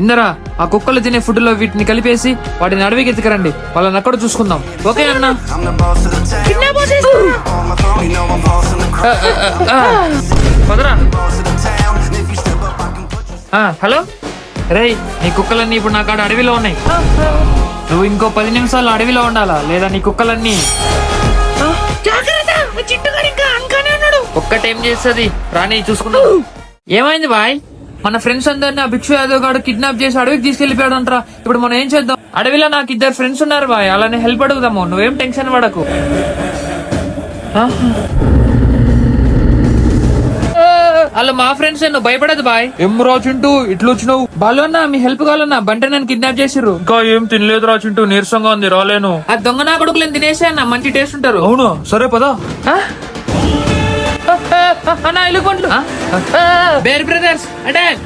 ఇందరా ఆ కుక్కలు తినే ఫుడ్ లో వీటిని కలిపేసి వాటిని అడవికి ఎత్తుకురండి. వాళ్ళని అక్కడ చూసుకుందాం. ఓకే అన్న. పదరా. హలో రేయ్, నీ కుక్కలన్నీ ఇప్పుడు నా కాడ అడవిలో ఉన్నాయి. నువ్వు ఇంకో 10 నిమిషాలు అడవిలో ఉండాలా, లేదా నీ కుక్కలన్నీ ఒక్కటేం చేస్తుంది రాణి చూసుకున్నావు. ఏమైంది బాయ్? మన ఫ్రెండ్స్ అందరినీ ఆ భిక్షు యాదవ్ గారు కిడ్నాప్ చేసి అడవికి తీసుకెళ్లిపోయాడు అంటారా. ఇప్పుడు మనం ఏం చేద్దాం? అడవిలో నాకు 2 ఫ్రెండ్స్ ఉన్నారు బాయ్, అలానే హెల్ప్ అడుగుదాము. నువ్వేం టెన్షన్ పడకు. అలా మా ఫ్రెండ్స్ నువ్వు భయపడదు బాయ్. ఏం రాచుంటూ ఇట్లా వచ్చినావు? బాలోన్నా మీ హెల్ప్ కావాలన్నా, బంటే నన్ను కిడ్నాప్ చేసిర్రు. ఇంకా ఏం తినలేదు రాచుంటూ, నీరసంగా ఉంది, రాలేను. ఆ దొంగ నా కొడుకులు తినేసే అన్న, మంచి టేస్ట్ ఉంటారు. అవును సరే పదా. అన్నా ఇల్లు పండ్లు బేర్ బ్రదర్స్ అటాక్.